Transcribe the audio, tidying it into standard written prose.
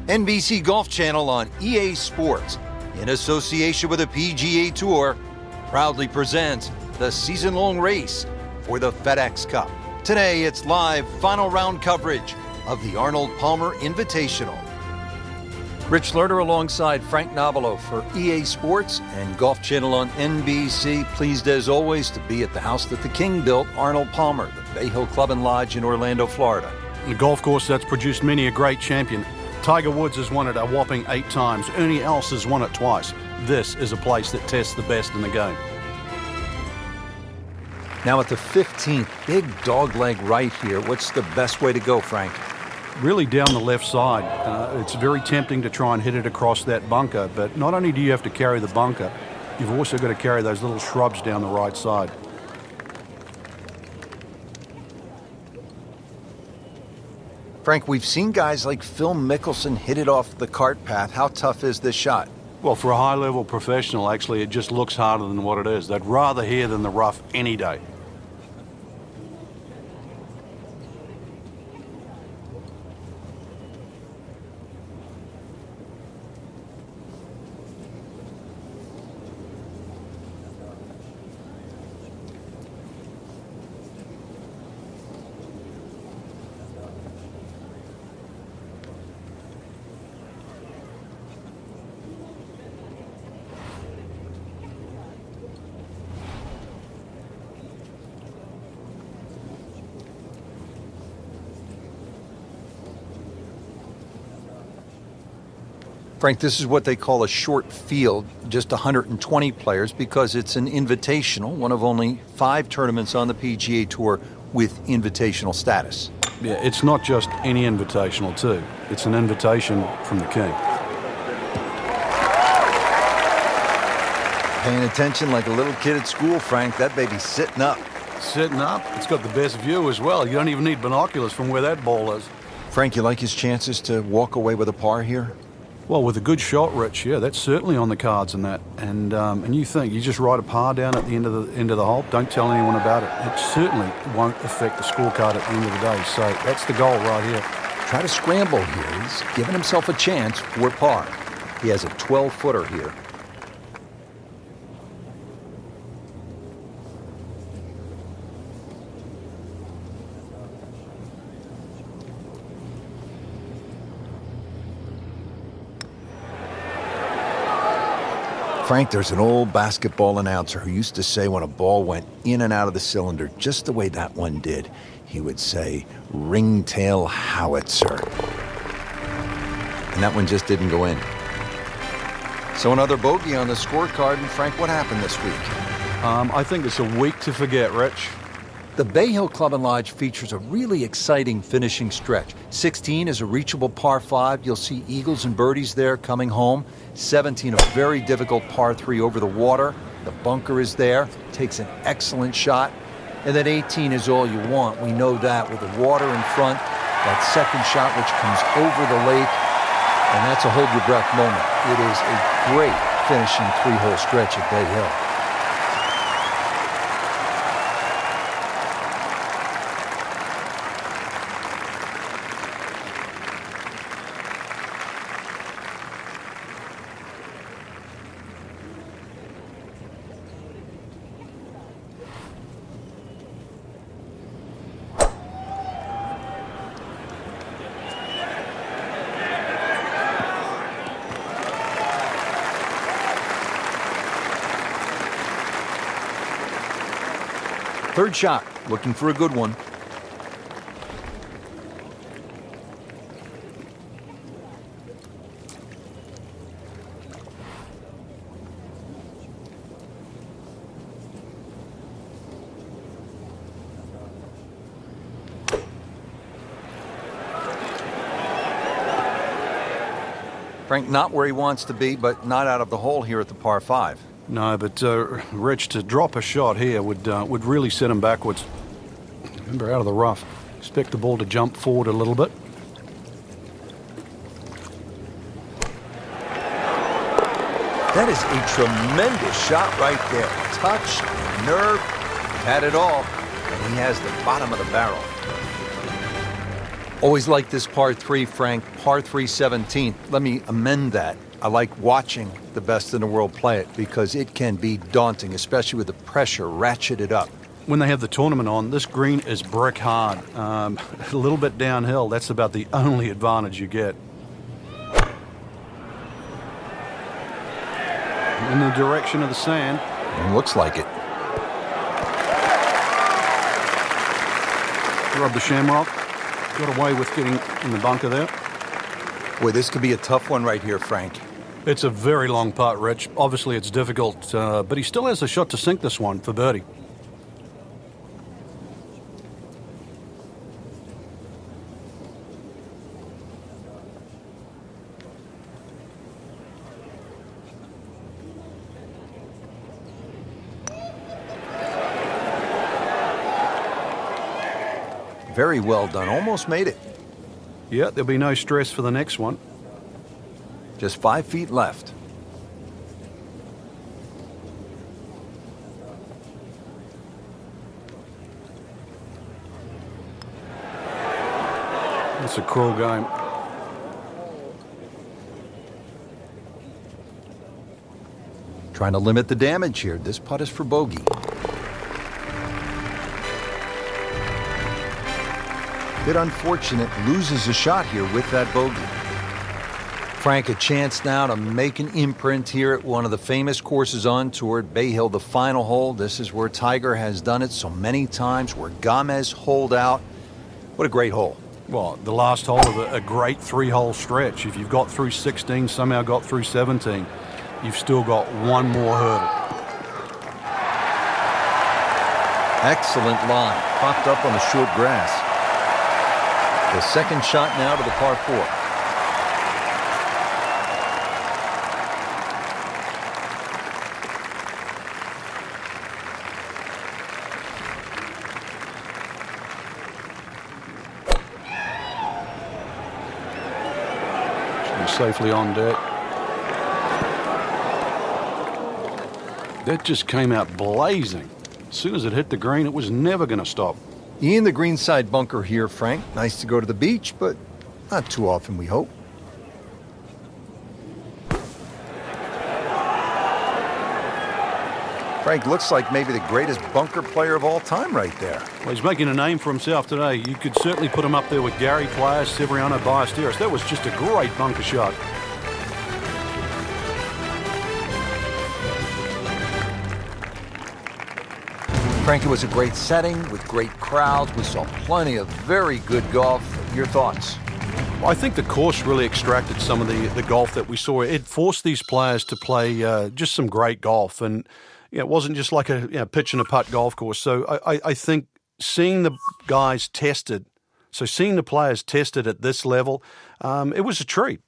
NBC Golf Channel on EA Sports, in association with the PGA Tour, proudly presents the season-long race for the FedEx Cup. Today, it's live final round coverage of the Arnold Palmer Invitational. Rich Lerner alongside Frank Nobilo for EA Sports and Golf Channel on NBC. Pleased as always to be at the house that the King built, Arnold Palmer, the Bay Hill Club and Lodge in Orlando, Florida. A golf course that's produced many a great champion. Tiger Woods has won it a whopping 8 times. Ernie Els has won it twice. This is a place that tests the best in the game. Now at the 15th, big dogleg right here. What's the best way to go, Frank? Really down the left side. It's very tempting to try and hit it across that bunker, but not only do you have to carry the bunker, you've also got to carry those little shrubs down the right side. Frank, we've seen guys like Phil Mickelson hit it off the cart path. How tough is this shot? Well, for a high-level professional, actually, it just looks harder than what it is. They'd rather here than the rough any day. Frank, this is what they call a short field, just 120 players, because it's an invitational, one of only 5 tournaments on the PGA Tour with invitational status. Yeah, it's not just any invitational, too. It's an invitation from the King. Paying attention like a little kid at school, Frank. That baby's sitting up. Sitting up? It's got the best view as well. You don't even need binoculars from where that ball is. Frank, you like his chances to walk away with a par here? Well, with a good shot, Rich, yeah, that's certainly on the cards in that. And you think you just write a par down at the end of the hole, don't tell anyone about it. It certainly won't affect the scorecard at the end of the day. So that's the goal right here. Try to scramble here. He's giving himself a chance for par. He has a 12-footer here. Frank, there's an old basketball announcer who used to say when a ball went in and out of the cylinder, just the way that one did, he would say, ringtail howitzer. And that one just didn't go in. So another bogey on the scorecard. And Frank, what happened this week? I think it's a week to forget, Rich. The Bay Hill Club and Lodge features a really exciting finishing stretch. 16 is a reachable par 5. You'll see eagles and birdies there coming home. 17, a very difficult par 3 over the water. The bunker is there, takes an excellent shot. And then 18 is all you want. We know that with the water in front, that second shot which comes over the lake, and that's a hold your breath moment. It is a great finishing 3-hole stretch at Bay Hill. Third shot, looking for a good one. Frank, not where he wants to be, but not out of the hole here at the par 5. No, but Rich, to drop a shot here would really set him backwards. Remember, out of the rough. Expect the ball to jump forward a little bit. That is a tremendous shot right there. Touch, nerve, had it all, and he has the bottom of the barrel. Always like this par 3, Frank. Par 3 17. Let me amend that. I like watching the best in the world play it because it can be daunting, especially with the pressure ratcheted up. When they have the tournament on, this green is brick hard. A little bit downhill. That's about the only advantage you get. In the direction of the sand. It looks like it. Rub the shamrock. Got away with getting in the bunker there. Boy, this could be a tough one right here, Frank. It's a very long putt, Rich. Obviously, it's difficult, but he still has a shot to sink this one for birdie. Very well done. Almost made it. Yeah, there'll be no stress for the next one. Just 5 feet left. It's a cruel game. Trying to limit the damage here. This putt is for bogey. Bit unfortunate, loses a shot here with that bogey. Frank, a chance now to make an imprint here at one of the famous courses on tour at Bay Hill, the final hole. This is where Tiger has done it so many times, where Gomez holed out. What a great hole. Well, the last hole of a great 3-hole stretch. If you've got through 16, somehow got through 17, you've still got one more hurdle. Excellent line, popped up on the short grass. The second shot now to the par 4. Should be safely on deck. That just came out blazing. As soon as it hit the green, it was never going to stop. In the greenside bunker here, Frank. Nice to go to the beach, but not too often, we hope. Frank looks like maybe the greatest bunker player of all time right there. Well, he's making a name for himself today. You could certainly put him up there with Gary Player, Severiano Ballesteros. That was just a great bunker shot. Frank, it was a great setting with great crowds. We saw plenty of very good golf. Your thoughts? Well, I think the course really extracted some of the golf that we saw. It forced these players to play just some great golf. And it wasn't just like a pitch and a putt golf course. So I think seeing the guys tested, seeing the players tested at this level, it was a treat.